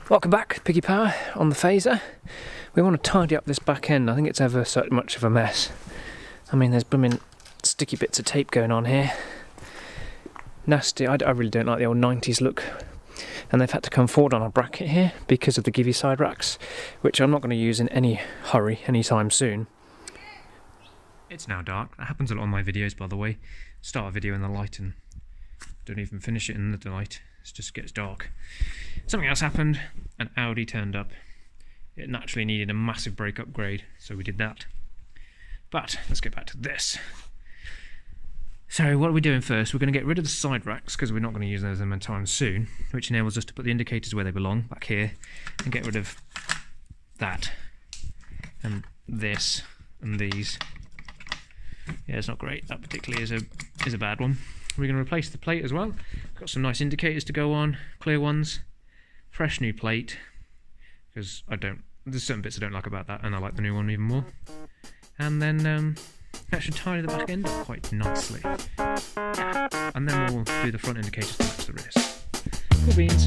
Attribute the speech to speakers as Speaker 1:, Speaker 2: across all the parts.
Speaker 1: Welcome back, Piggy Power on the Fazer. We want to tidy up this back end. I think it's ever so much of a mess. I mean, there's blooming sticky bits of tape going on here. Nasty. I really don't like the old 90s look. And they've had to come forward on a bracket here because of the Givey side racks, which I'm not going to use in any hurry anytime soon. It's now dark. That happens a lot on my videos, by the way. Start a video in the light and don't even finish it in the light. It just gets dark. Something else happened. An Audi turned up. It naturally needed a massive brake upgrade, so we did that. But let's get back to this. So what are we doing first? We're going to get rid of the side racks because we're not going to use those anytime soon, which enables us to put the indicators where they belong, back here, and get rid of that and this and these. Yeah, it's not great. That particularly is a bad one. We're going to replace the plate as well. Got some nice indicators to go on, clear ones, fresh new plate, because there's certain bits I don't like about that, and I like the new one even more. And then that should tidy the back end up quite nicely. Yeah. And then we'll do the front indicators to match the rears. Cool beans.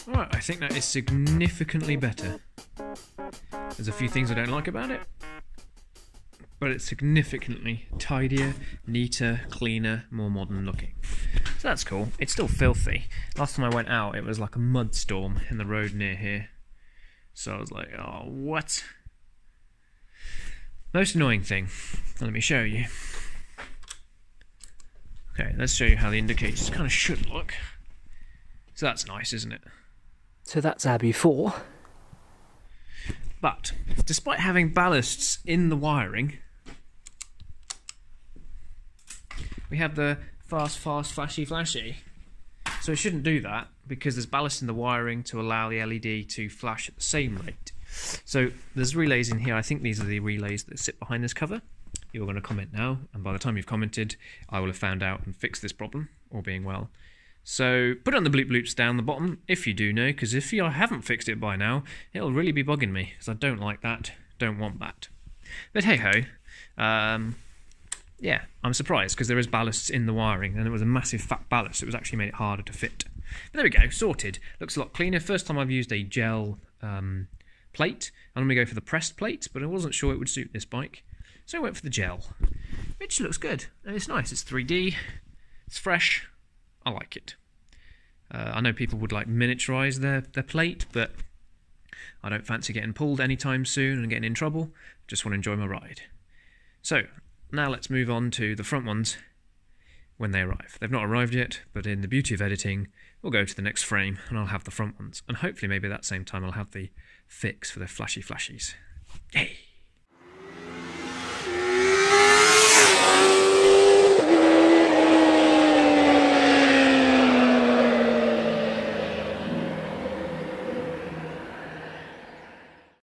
Speaker 1: Right, I think that is significantly better. There's a few things I don't like about it, but it's significantly tidier, neater, cleaner, more modern looking. So that's cool. It's still filthy. Last time I went out, it was like a mud storm in the road near here. So I was like, oh, what? Most annoying thing. Let me show you. Okay, let's show you how the indicators kind of should look. So that's nice, isn't it? So that's our before. But, despite having ballasts in the wiring, we have the fast, flashy. So it shouldn't do that, because there's ballast in the wiring to allow the LED to flash at the same rate. So there's relays in here. I think these are the relays that sit behind this cover. You're going to comment now, and by the time you've commented, I will have found out and fixed this problem, all being well. So put on the bleep bloops down the bottom if you do know, because if you haven't fixed it by now, it'll really be bugging me, because I don't like that, don't want that. But hey ho, yeah, I'm surprised, because there is ballasts in the wiring, and it was a massive fat ballast. It was actually made it harder to fit. But there we go, sorted. Looks a lot cleaner. First time I've used a gel plate. I'm going to go for the pressed plate, but I wasn't sure it would suit this bike. So I went for the gel, which looks good. And it's nice, it's 3D, it's fresh. I like it. I know people would like miniaturize their plate, but I don't fancy getting pulled anytime soon and getting in trouble. Just want to enjoy my ride. So, now let's move on to the front ones when they arrive. They've not arrived yet, but in the beauty of editing, we'll go to the next frame and I'll have the front ones. And hopefully maybe at that same time I'll have the fix for the flashies. Yay!